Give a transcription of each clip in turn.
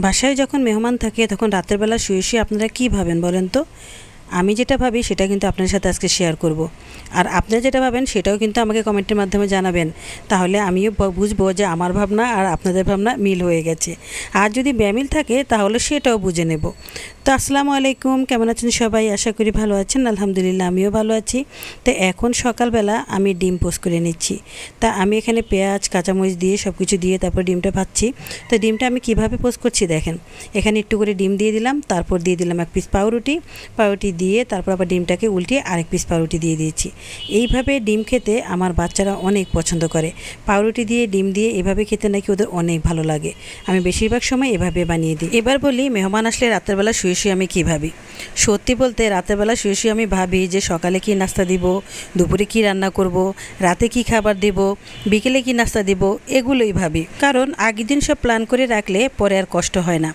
বাসায় যখন মেহমান থাকে তখন রাতের বেলা শুয়ে শুয়ে আপনারা কী ভাবেন বলেন তো? আমি যেটা ভাবি সেটা কিন্তু আপনার সাথে আজকে শেয়ার করব। আর আপনারা যেটা ভাবেন সেটাও কিন্তু আমাকে কমেন্টের মাধ্যমে জানাবেন, তাহলে আমিও বুঝবো যে আমার ভাবনা আর আপনাদের ভাবনা মিল হয়ে গেছে। আর যদি বেমিল থাকে তাহলে সেটাও বুঝে নেব। তো আসসালামু আলাইকুম, কেমন আছেন সবাই? আশা করি ভালো আছেন। আলহামদুলিল্লাহ আমিও ভালো আছি। তো এখন সকালবেলা আমি ডিম পোস্ট করে নিচ্ছি। তা আমি এখানে পেঁয়াজ কাঁচামরিচ দিয়ে সব কিছু দিয়ে তারপর ডিমটা ভাজছি। তো ডিমটা আমি কিভাবে পোস্ট করছি দেখেন। এখানে একটু করে ডিম দিয়ে দিলাম, তারপর দিয়ে দিলাম এক পিস পাউরুটি দিয়ে তারপর আবার ডিমটাকে উল্টিয়ে আরেক পিস পাউরুটি দিয়ে দিয়েছি। এইভাবে ডিম খেতে আমার বাচ্চারা অনেক পছন্দ করে। পাউরুটি দিয়ে ডিম দিয়ে এভাবে খেতে নাকি ওদের অনেক ভালো লাগে। আমি বেশিরভাগ সময় এভাবে বানিয়ে দিই। এবার বলি মেহমান আসলে রাতের বেলা শুয়ে শুয়ে আমি কী ভাবি। সত্যি বলতে রাতের বেলা শুয়ে শুয়ে আমি ভাবি যে সকালে কী নাস্তা দিব, দুপুরে কী রান্না করব, রাতে কী খাবার দেব, বিকেলে কী নাস্তা দেব, এগুলোই ভাবি। কারণ আগের দিন সব প্ল্যান করে রাখলে পরে আর কষ্ট হয় না,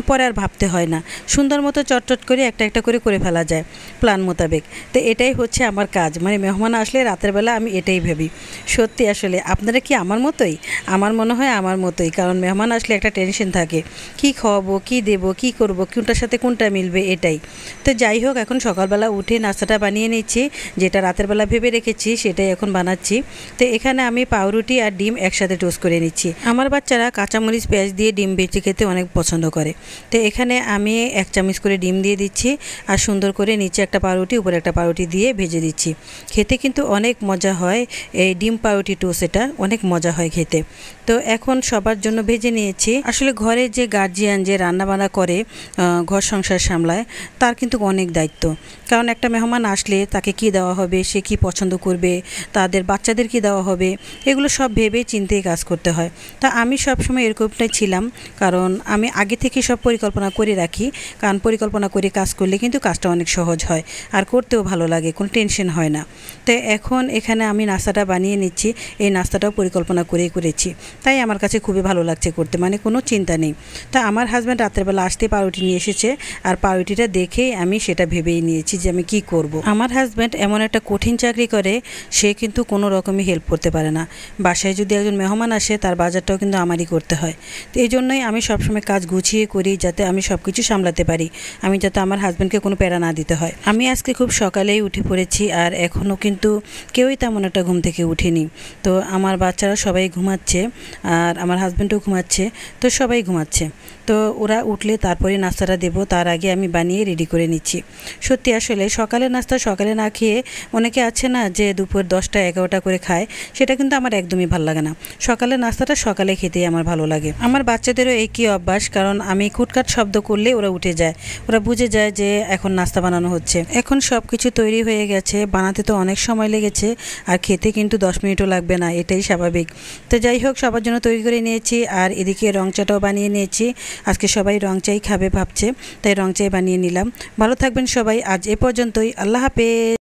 পরে আর ভাবতে হয় না। সুন্দর মতো চটচট করে একটা একটা করে ফেলা যায় প্ল্যান মোতাবেক। তো এটাই হচ্ছে আমার কাজ, মেহমান আসলে রাতের বেলা আমি এটাই ভাবি। সত্যি আসলে আপনারা কি আমার মতোই? আমার মনে হয় আমার মতোই, কারণ মেহমান আসলে একটা টেনশন থাকে, কি খাওয়াবো, কি দেব, কি করব, কোনটার সাথে কোনটা মিলবে, এটাই। তো যাই হোক, এখন সকালবেলা উঠে নাস্তাটা বানিয়ে নিচ্ছি, যেটা রাতের বেলা ভেবে রেখেছি সেটাই এখন বানাচ্ছি। তো এখানে আমি পাউরুটি আর ডিম একসাথে টোস্ট করে নিচ্ছি। আমার বাচ্চারা কাঁচামরিচ পেঁয়াজ দিয়ে ডিম বেঁচে খেতে অনেক পছন্দ করে। তো এখানে আমি 1 চামচ করে ডিম দিয়ে দিচ্ছি আর সুন্দর করে নিচে একটা পাউরুটি উপরে একটা পাউরুটি দিয়ে ভেজে দিচ্ছি। খেতে কিন্তু অনেক মজা হয় এই ডিম পাউরুটি টোস্ট, এটা অনেক মজা হয় খেতে। তো এখন সবার জন্য ভেজে নিয়েছি। আসলে ঘরে যে গার্জিয়ান যে রান্নাবান্না করে, ঘর সংসার সামলায়, তার কিন্তু অনেক দায়িত্ব। কারণ একটা মেহমান আসলে তাকে কি দেওয়া হবে, সে কি পছন্দ করবে, তাদের বাচ্চাদের কি দেওয়া হবে, এগুলো সব ভেবে চিন্তেই কাজ করতে হয়। তা আমি সবসময় এরকমটাই ছিলাম, কারণ আমি আগে থেকে সব পরিকল্পনা করে রাখি। কারণ পরিকল্পনা করে কাজ করলে কিন্তু কাজটা অনেক সহজ হয় আর করতেও ভালো লাগে, কোনো টেনশন হয় না। তো এখন এখানে আমি নাস্তাটা বানিয়ে নিচ্ছি। এই নাস্তাটাও পরিকল্পনা করেই করেছি, তাই আমার কাছে খুবই ভালো লাগছে করতে, কোনো চিন্তা নেই। তা আমার হাজব্যান্ড রাত্রেবেলা আসতে পাউরুটি নিয়ে এসেছে, আর পাউরুটিটা দেখেই আমি সেটা ভেবেই নিয়েছি যে আমি কি করব। আমার হাজব্যান্ড এমন একটা কঠিন চাকরি করে, সে কিন্তু কোনো রকমই হেল্প করতে পারে না। বাসায় যদি একজন মেহমান আসে তার বাজারটাও কিন্তু আমারই করতে হয়। তো এই জন্যই আমি সবসময় কাজ গুছিয়ে করি, যাতে আমি সব কিছু সামলাতে পারি, আমি যাতে আমার হাজব্যান্ডকে কোনো প্যারা না দিতে হয়। আমি আজকে খুব সকালেই উঠে পড়েছি, আর এখনও কিন্তু কেউই তেমন একটা ঘুম থেকে উঠেনি। তো আমার বাচ্চারা সবাই ঘুমাচ্ছে আর আমার হাজব্যান্ডও ঘুমাচ্ছে, তো সবাই ঘুমাচ্ছে। তো ওরা উঠলে তারপরে নাস্তাটা দেবো, তার আগে আমি বানিয়ে রেডি করে নিচ্ছি। সত্যি আসলে সকালের নাস্তা সকালে না খেয়ে অনেকে আছে না যে দুপুর 10টা 11টা করে খায়, সেটা কিন্তু আমার একদমই ভালো লাগে না। সকালের নাস্তাটা সকালে খেতেই আমার ভালো লাগে। আমার বাচ্চাদেরও একই অভ্যাস, কারণ আমি খুটখাট শব্দ করলে ওরা উঠে যায়, ওরা বুঝে যায় যে এখন নাস্তা বানানো হচ্ছে। এখন সব কিছু তৈরি হয়ে গেছে, বানাতে তো অনেক সময় লেগেছে, আর খেতে কিন্তু 10 মিনিটও লাগবে না, এটাই স্বাভাবিক। তো যাই হোক, সবার জন্য তৈরি করে নিয়েছি, আর এদিকে রং চাটাও বানিয়ে নিয়েছি। আজকে সবাই রং চাই খাবে ভাবছে, তাই রং চাই বানিয়ে নিলাম। ভালো থাকবেন সবাই, আজ এ পর্যন্তই। আল্লাহ হাফেজ।